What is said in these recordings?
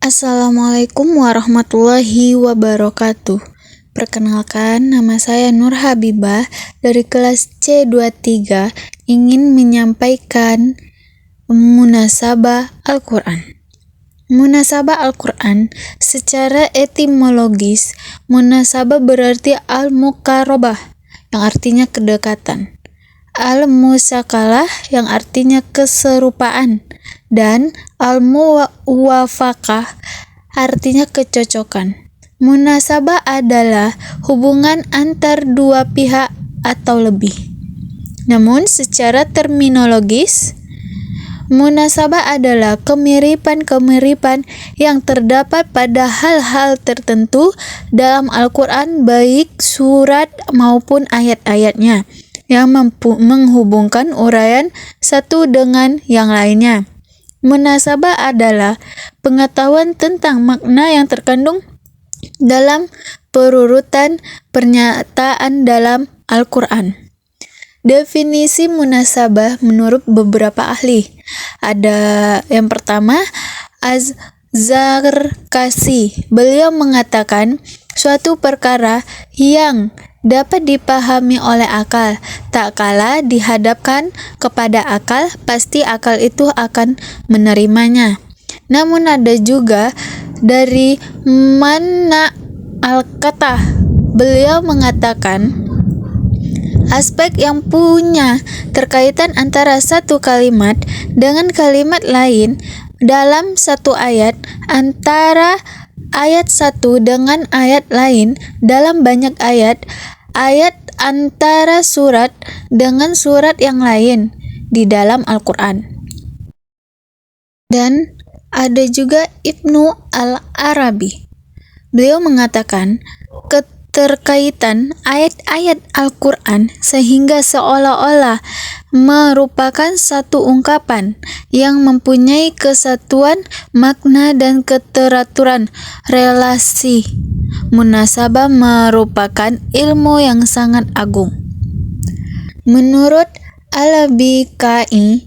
Assalamualaikum warahmatullahi wabarakatuh. Perkenalkan, nama saya Nur Habibah dari kelas C23, ingin menyampaikan munasabah Al-Quran. Munasabah Al-Quran secara etimologis, munasabah berarti al-muqarabah, yang artinya kedekatan. Al-musakalah yang artinya keserupaan, dan al-muwafaqah artinya kecocokan. Munasabah adalah hubungan antar dua pihak atau lebih. Namun secara terminologis, munasabah adalah kemiripan-kemiripan yang terdapat pada hal-hal tertentu dalam Al-Quran, baik surat maupun ayat-ayatnya, yang menghubungkan uraian satu dengan yang lainnya. Munasabah adalah pengetahuan tentang makna yang terkandung dalam perurutan pernyataan dalam Al-Quran. Definisi munasabah menurut beberapa ahli. Ada yang pertama, Az-Zarkasi. Beliau mengatakan, suatu perkara yang dapat dipahami oleh akal, tak kala dihadapkan kepada akal, pasti akal itu akan menerimanya. Namun ada juga dari Mana Al-Qatah. Beliau mengatakan, aspek yang punya terkaitan antara satu kalimat dengan kalimat lain dalam satu ayat, antara ayat satu dengan ayat lain dalam banyak ayat, ayat antara surat dengan surat yang lain di dalam Al-Quran. Dan ada juga Ibnu Al-Arabi. Beliau mengatakan, keterkaitan ayat-ayat Al-Quran sehingga seolah-olah merupakan satu ungkapan yang mempunyai kesatuan makna dan keteraturan relasi. Munasabah merupakan ilmu yang sangat agung. Menurut Al-Bikai,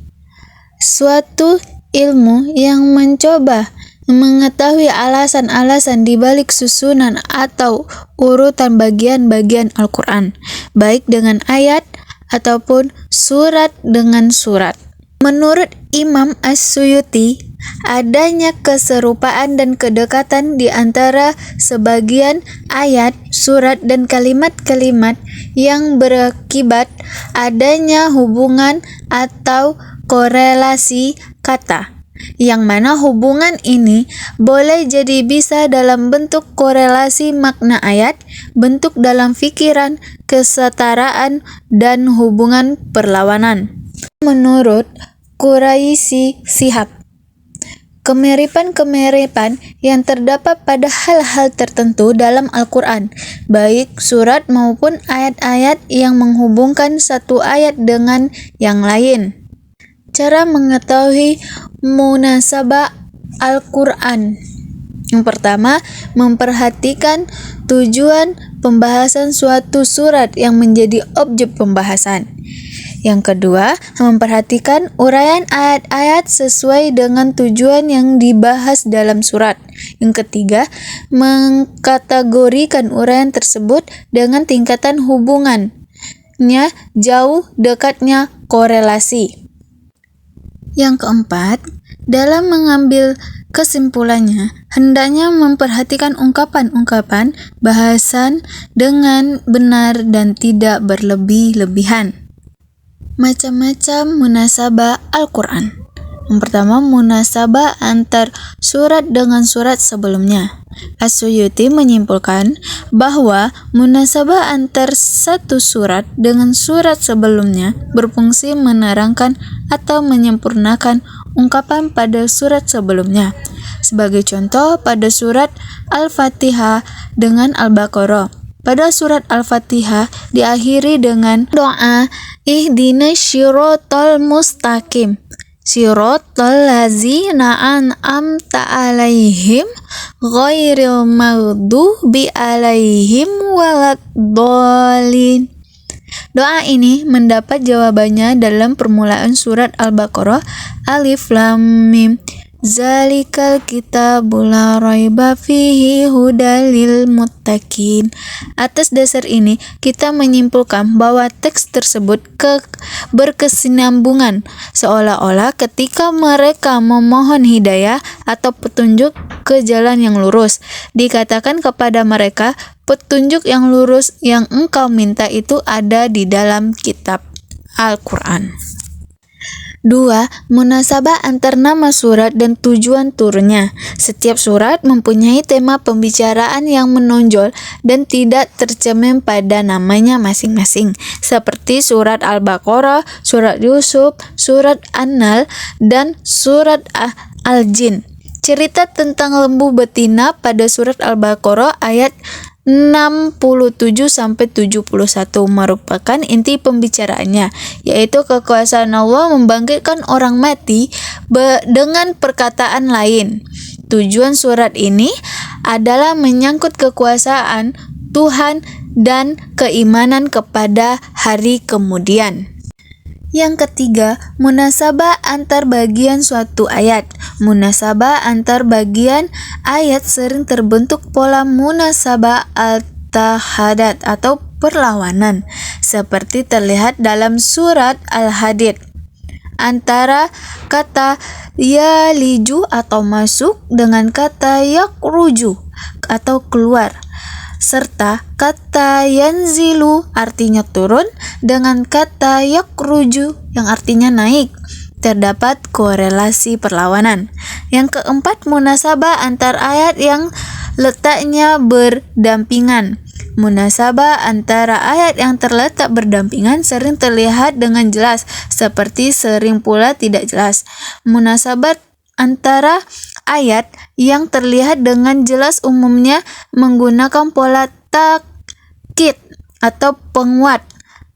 suatu ilmu yang mencoba mengetahui alasan-alasan di balik susunan atau urutan bagian-bagian Al-Quran, baik dengan ayat ataupun surat dengan surat. Menurut Imam As-Suyuti, adanya keserupaan dan kedekatan di antara sebagian ayat, surat, dan kalimat-kalimat yang berakibat adanya hubungan atau korelasi kata, yang mana hubungan ini boleh jadi bisa dalam bentuk korelasi makna ayat, bentuk dalam fikiran, kesetaraan, dan hubungan perlawanan. Menurut Quraisy Shihab, kemiripan-kemiripan yang terdapat pada hal-hal tertentu dalam Al-Quran, baik surat maupun ayat-ayat yang menghubungkan satu ayat dengan yang lain. Cara mengetahui munasabah Al-Quran. Yang pertama, memperhatikan tujuan pembahasan suatu surat yang menjadi objek pembahasan. Yang kedua, memperhatikan uraian ayat-ayat sesuai dengan tujuan yang dibahas dalam surat. Yang ketiga, mengkategorikan uraian tersebut dengan tingkatan hubungannya, jauh dekatnya korelasi. Yang keempat, dalam mengambil kesimpulannya, hendaknya memperhatikan ungkapan-ungkapan bahasan dengan benar dan tidak berlebih-lebihan. Macam-macam munasabah Al-Quran. Yang pertama, munasabah antar surat dengan surat sebelumnya. As-Suyuti menyimpulkan bahwa munasabah antar satu surat dengan surat sebelumnya berfungsi menerangkan atau menyempurnakan ungkapan pada surat sebelumnya. Sebagai contoh, pada surat Al-Fatihah dengan Al-Baqarah. Pada surat Al-Fatihah diakhiri dengan doa ihdinas syiratal mustaqim, syiratal ladzina an'amta alaihim ghairil maghdubi alaihim waladdallin. Doa ini mendapat jawabannya dalam permulaan surat Al-Baqarah, Alif Lam Mim. Zalikal kitabul la raiba fihi hudal lil muttaqin. Atas dasar ini, kita menyimpulkan bahwa teks tersebut berkesinambungan, seolah-olah ketika mereka memohon hidayah atau petunjuk ke jalan yang lurus, dikatakan kepada mereka, petunjuk yang lurus yang engkau minta itu ada di dalam kitab Al-Quran. 2. Munasabah antar nama surat dan tujuan turunnya. Setiap surat mempunyai tema pembicaraan yang menonjol dan tidak tercermin pada namanya masing-masing, seperti surat Al-Baqarah, surat Yusuf, surat An-Nahl, dan surat Al-Jin. Cerita tentang lembu betina pada surat Al-Baqarah ayat 67-71 merupakan inti pembicaraannya, yaitu kekuasaan Allah membangkitkan orang mati dengan perkataan lain. Tujuan surat ini adalah menyangkut kekuasaan Tuhan dan keimanan kepada hari kemudian. Yang ketiga, munasabah antar bagian suatu ayat. Munasabah antar bagian ayat sering terbentuk pola munasabah al-tahadat atau perlawanan, seperti terlihat dalam surat Al-Hadid. Antara kata yaliju atau masuk dengan kata yakruju atau keluar, serta kata yanzilu artinya turun dengan kata yakruju yang artinya naik. Terdapat korelasi perlawanan. Yang keempat, munasabah antar ayat yang letaknya berdampingan. Munasabah antara ayat yang terletak berdampingan sering terlihat dengan jelas, seperti sering pula tidak jelas. Munasabah antara ayat yang terlihat dengan jelas umumnya menggunakan pola takkid atau penguat,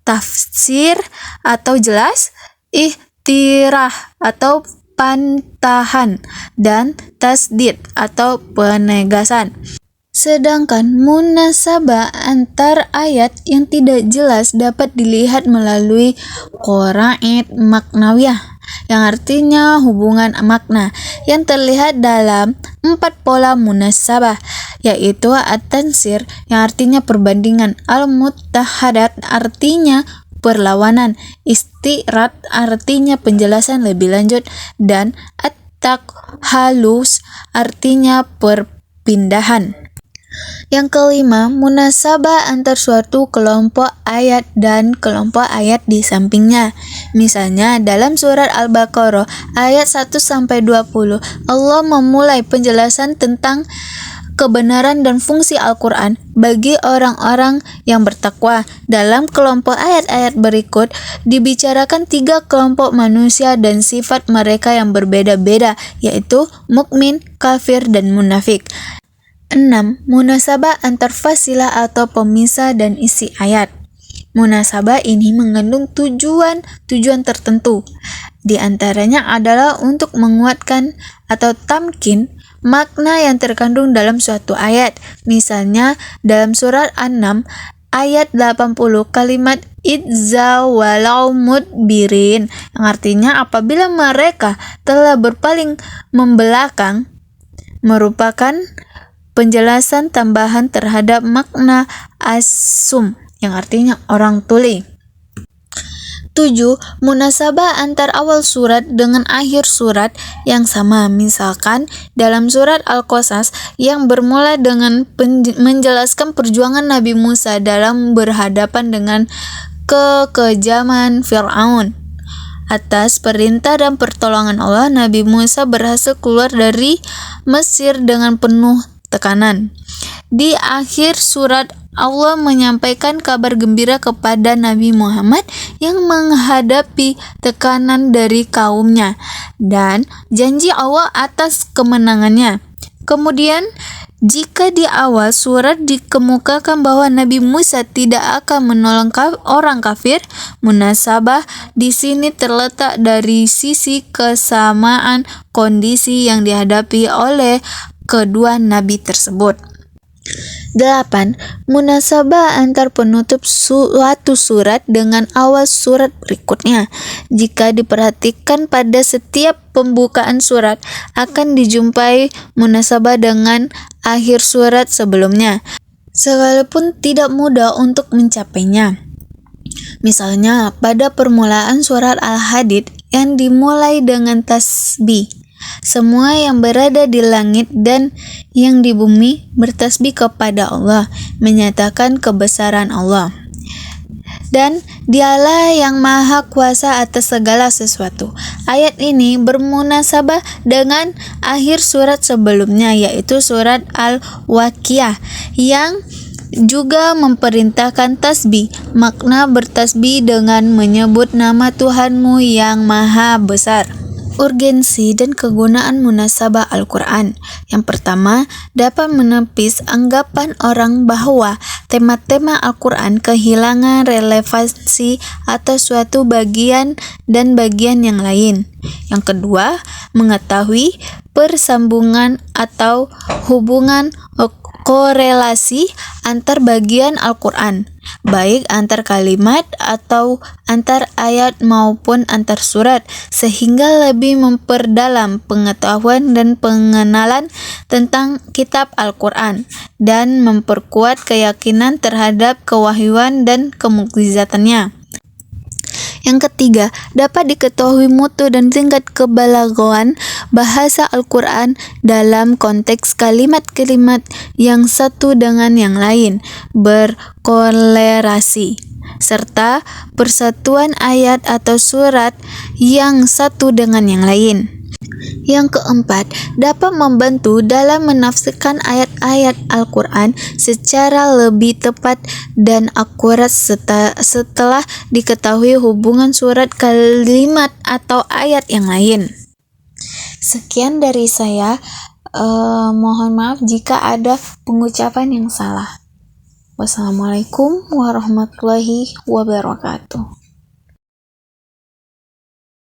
tafsir atau jelas, ihtirah atau pantahan, dan tasdid atau penegasan. Sedangkan munasabah antar ayat yang tidak jelas dapat dilihat melalui qaraid maknawiyah, yang artinya hubungan makna, yang terlihat dalam 4 pola munasabah, yaitu at-tansir yang artinya perbandingan, al-muttahadat artinya perlawanan, istirat artinya penjelasan lebih lanjut, dan at-takhalus artinya perpindahan. Yang kelima, munasabah antar suatu kelompok ayat dan kelompok ayat di sampingnya. Misalnya dalam surat Al-Baqarah ayat 1-20, Allah memulai penjelasan tentang kebenaran dan fungsi Al-Quran bagi orang-orang yang bertakwa. Dalam kelompok ayat-ayat berikut dibicarakan 3 kelompok manusia dan sifat mereka yang berbeda-beda, yaitu mukmin, kafir, dan munafik. 6. Munasabah antar fasilah atau pemisah dan isi ayat. Munasabah ini mengandung tujuan tertentu. Di antaranya adalah untuk menguatkan atau tamkin makna yang terkandung dalam suatu ayat. Misalnya dalam surat An-Naml ayat 80 kalimat idza walau mudbirin, yang artinya apabila mereka telah berpaling membelakang, merupakan penjelasan tambahan terhadap makna as-sum yang artinya orang tuli. 7. Munasabah antar awal surat dengan akhir surat yang sama. Misalkan dalam surat Al-Qasas yang bermula dengan menjelaskan perjuangan Nabi Musa dalam berhadapan dengan kekejaman Fir'aun. Atas perintah dan pertolongan Allah, Nabi Musa berhasil keluar dari Mesir dengan penuh tekanan. Di akhir surat Allah menyampaikan kabar gembira kepada Nabi Muhammad yang menghadapi tekanan dari kaumnya dan janji Allah atas kemenangannya. Kemudian jika di awal surat dikemukakan bahwa Nabi Musa tidak akan menolong orang kafir, munasabah di sini terletak dari sisi kesamaan kondisi yang dihadapi oleh kedua nabi tersebut. 8. Munasabah antar penutup suatu surat dengan awal surat berikutnya. Jika diperhatikan pada setiap pembukaan surat, akan dijumpai munasabah dengan akhir surat sebelumnya, sekalipun tidak mudah untuk mencapainya. Misalnya, pada permulaan surat Al-Hadid yang dimulai dengan tasbih. Semua yang berada di langit dan yang di bumi bertasbih kepada Allah, menyatakan kebesaran Allah. Dan dialah yang maha kuasa atas segala sesuatu. Ayat ini bermunasabah dengan akhir surat sebelumnya, yaitu surat Al-Waqiah, yang juga memperintahkan tasbih. Makna bertasbih dengan menyebut nama Tuhanmu yang maha besar. Urgensi dan kegunaan munasabah Al-Quran. Yang pertama, dapat menepis anggapan orang bahwa tema-tema Al-Quran kehilangan relevansi atas suatu bagian dan bagian yang lain. Yang kedua, mengetahui persambungan atau hubungan korelasi antar bagian Al-Quran, baik antar kalimat atau antar ayat maupun antar surat, sehingga lebih memperdalam pengetahuan dan pengenalan tentang kitab Al-Quran dan memperkuat keyakinan terhadap kewahyuan dan kemukjizatannya. Yang ketiga, dapat diketahui mutu dan tingkat kebalaghatan bahasa Al-Quran dalam konteks kalimat-kalimat yang satu dengan yang lain berkolerasi, serta persatuan ayat atau surat yang satu dengan yang lain. Yang keempat, dapat membantu dalam menafsirkan ayat-ayat Al-Quran secara lebih tepat dan akurat setelah diketahui hubungan surat, kalimat, atau ayat yang lain. Sekian dari saya. Mohon maaf jika ada pengucapan yang salah. Wassalamualaikum warahmatullahi wabarakatuh.